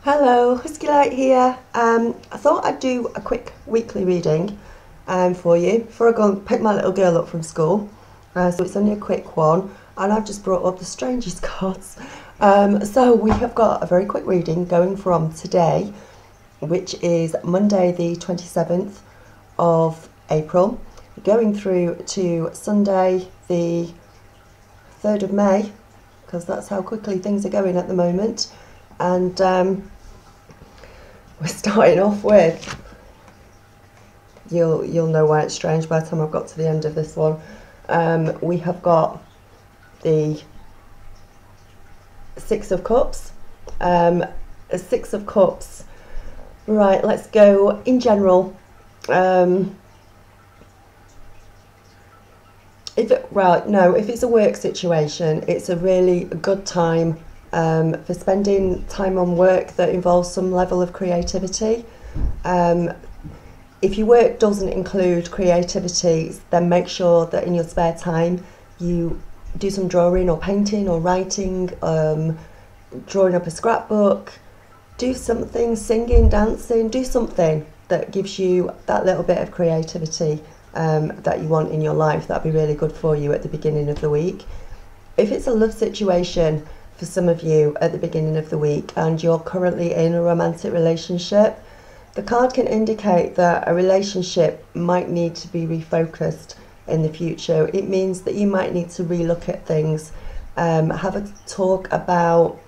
Hello, Husky Light here. I thought I'd do a quick weekly reading for you before I go and pick my little girl up from school. So it's only a quick one, and I've just brought up the strangest cards. So we have got a very quick reading going from today, which is Monday the 27th of April, going through to Sunday the 3rd of May, because that's how quickly things are going at the moment. And we're starting off with, you'll know why it's strange by the time I've got to the end of this one. We have got the Six of Cups. A Six of Cups. Right, let's go in general. If it's a work situation, it's a really good time for spending time on work that involves some level of creativity. If your work doesn't include creativity, then make sure that in your spare time you do some drawing or painting or writing, drawing up a scrapbook, do something, singing, dancing, do something that gives you that little bit of creativity that you want in your life. That'd be really good for you at the beginning of the week. If it's a love situation for some of you at the beginning of the week and you're currently in a romantic relationship, the card can indicate that a relationship might need to be refocused in the future. It means that you might need to relook at things, have a talk about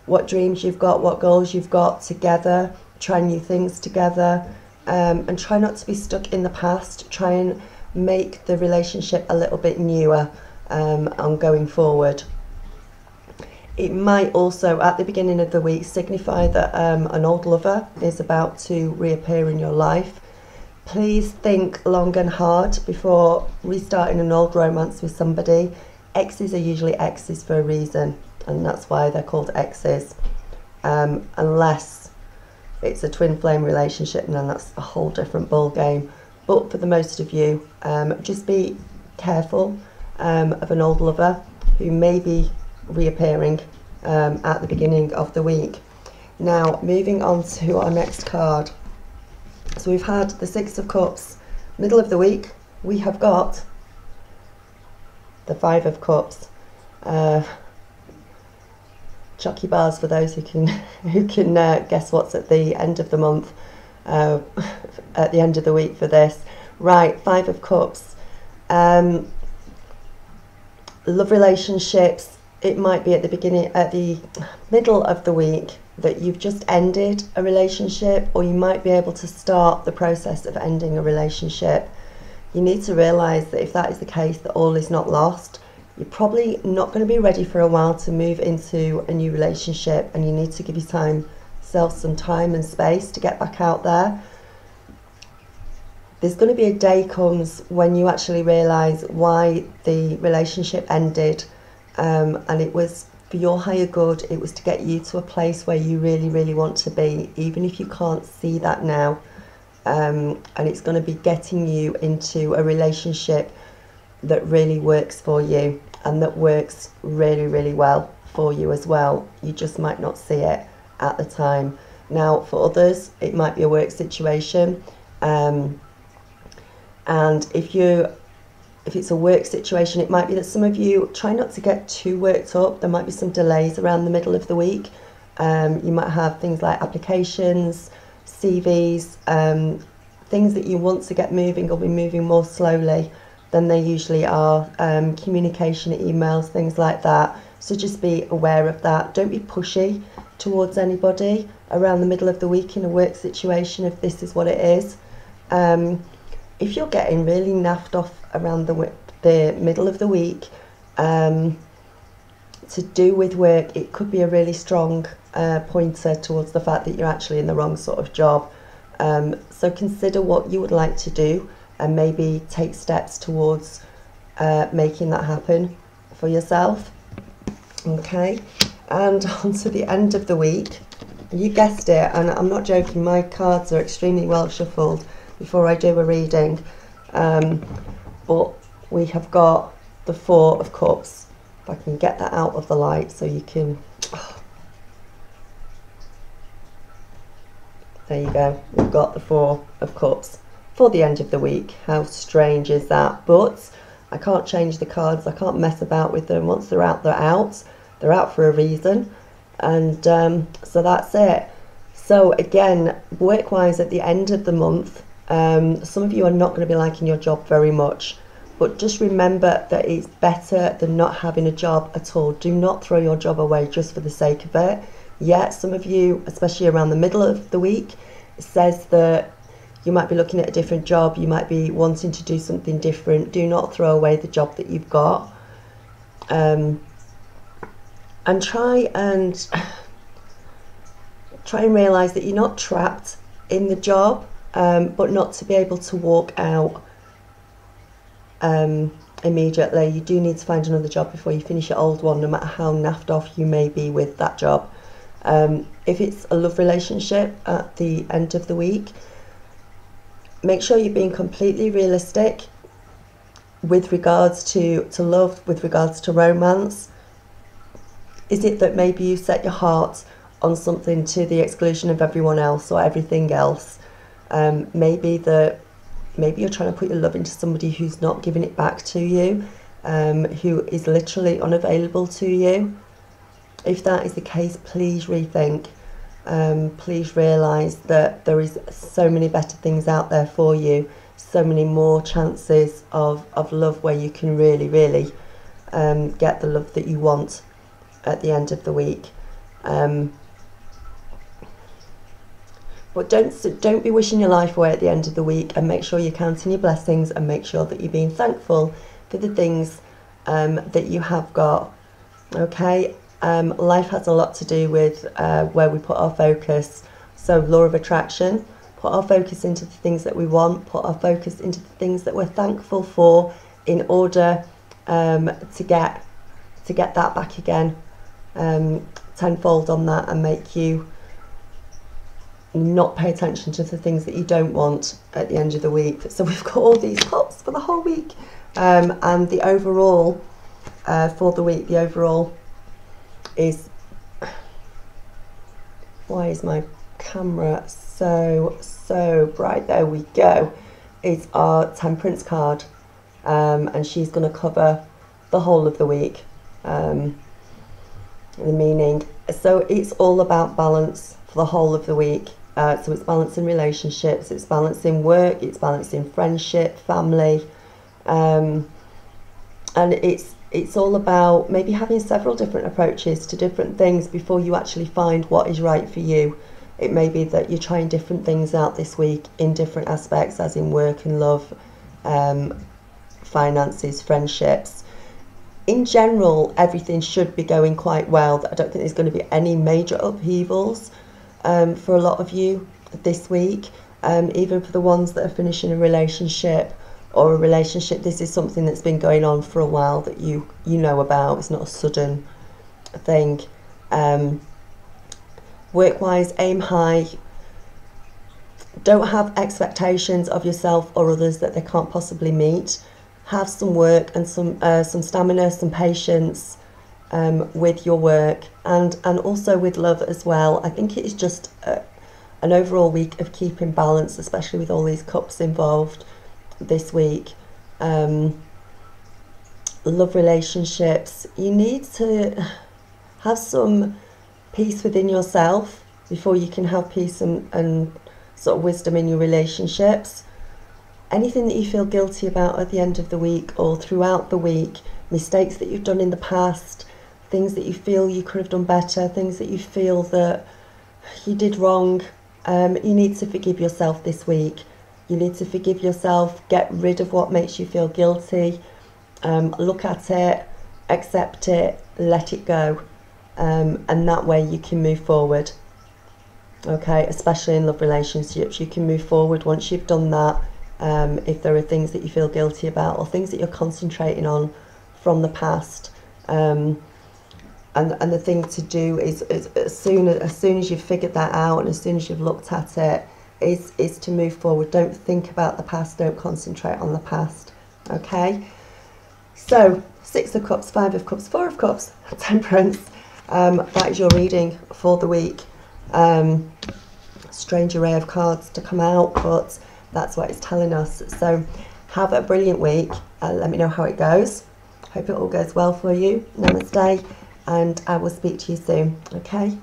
what dreams you've got, what goals you've got together, try new things together, and try not to be stuck in the past. Try and make the relationship a little bit newer on going forward. It might also, at the beginning of the week, signify that an old lover is about to reappear in your life. Please think long and hard before restarting an old romance with somebody. Exes are usually exes for a reason, and that's why they're called exes. Unless it's a twin flame relationship, and then that's a whole different ball game. But for the most of you, just be careful of an old lover who may be reappearing at the beginning of the week. Now, moving on to our next card. So we've had the Six of Cups. Middle of the week, we have got the Five of Cups. Chucky bars for those who can guess what's at the end of the month, at the end of the week for this. Right, Five of Cups. Love relationships. It might be at the middle of the week that you've just ended a relationship, or you might be able to start the process of ending a relationship. You need to realise that if that is the case, that all is not lost. You're probably not going to be ready for a while to move into a new relationship, and you need to give yourself some time and space to get back out there. There's going to be a day comes when you actually realise why the relationship ended, and it was for your higher good. It was to get you to a place where you really, really want to be, even if you can't see that now. And it's going to be getting you into a relationship that really works for you and that works really, really well for you as well. You just might not see it at the time. Now, for others, it might be a work situation. And if it's a work situation, it might be that some of you try not to get too worked up. There might be some delays around the middle of the week. You might have things like applications, CVs, things that you want to get moving will be moving more slowly than they usually are. Communication, emails, things like that. So just be aware of that. Don't be pushy towards anybody around the middle of the week in a work situation if this is what it is. If you're getting really naffed off around the middle of the week to do with work, it could be a really strong pointer towards the fact that you're actually in the wrong sort of job. So consider what you would like to do and maybe take steps towards making that happen for yourself. Okay, and on to the end of the week. You guessed it, and I'm not joking, my cards are extremely well shuffled before I do a reading, but we have got the Four of Cups. If I can get that out of the light so you can, There you go. We've got the Four of Cups for the end of the week. How strange is that? But I can't change the cards. I can't mess about with them. Once they're out, they're out. They're out for a reason. And so that's it. So again, work-wise at the end of the month, some of you are not going to be liking your job very much. But just remember that it's better than not having a job at all. Do not throw your job away just for the sake of it. Yeah, some of you, especially around the middle of the week, it says that you might be looking at a different job. You might be wanting to do something different. Do not throw away the job that you've got. And try and realise that you're not trapped in the job, but not to be able to walk out immediately. You do need to find another job before you finish your old one, no matter how naffed off you may be with that job. If it's a love relationship at the end of the week, make sure you're being completely realistic with regards to love, with regards to romance. Is it that maybe you set your heart on something to the exclusion of everyone else or everything else? Maybe you're trying to put your love into somebody who's not giving it back to you, who is literally unavailable to you. If that is the case, please rethink. Please realise that there is so many better things out there for you, so many more chances of love where you can really, really get the love that you want at the end of the week. But don't be wishing your life away at the end of the week, and make sure you're counting your blessings and make sure that you're being thankful for the things that you have got. Okay, life has a lot to do with where we put our focus. So law of attraction, put our focus into the things that we want, put our focus into the things that we're thankful for, in order to get that back again, tenfold on that, and make you not pay attention to the things that you don't want at the end of the week. So we've got all these cups for the whole week, and the overall for the week, the overall is, why is my camera so bright? There we go. It's our Temperance card, and she's going to cover the whole of the week, the meaning. So it's all about balance for the whole of the week. So it's balancing relationships, it's balancing work, it's balancing friendship, family, and it's all about maybe having several different approaches to different things before you actually find what is right for you. It may be that you're trying different things out this week in different aspects, as in work and love, finances, friendships. In general, everything should be going quite well. I don't think there's going to be any major upheavals for a lot of you this week, even for the ones that are finishing a relationship or a relationship. This is something that's been going on for a while that you know about. It's not a sudden thing. Work-wise, aim high. Don't have expectations of yourself or others that they can't possibly meet. Have some work and some stamina, some patience with your work, and also with love as well. I think it is just an overall week of keeping balance, especially with all these cups involved this week. Love relationships, you need to have some peace within yourself before you can have peace and sort of wisdom in your relationships. Anything that you feel guilty about at the end of the week or throughout the week, mistakes that you've done in the past, things that you feel you could have done better, things that you feel that you did wrong, you need to forgive yourself this week. You need to forgive yourself, get rid of what makes you feel guilty, look at it, accept it, let it go, and that way you can move forward. Okay, especially in love relationships, you can move forward once you've done that. If there are things that you feel guilty about or things that you're concentrating on from the past, and the thing to do is as soon as you've figured that out and as soon as you've looked at it, is to move forward. Don't think about the past, don't concentrate on the past. Okay, so 6 of Cups, 5 of Cups, 4 of Cups, Temperance. That is your reading for the week. strange array of cards to come out, but that's what it's telling us. So have a brilliant week. Let me know how it goes. Hope it all goes well for you. Namaste, and I will speak to you soon. Okay.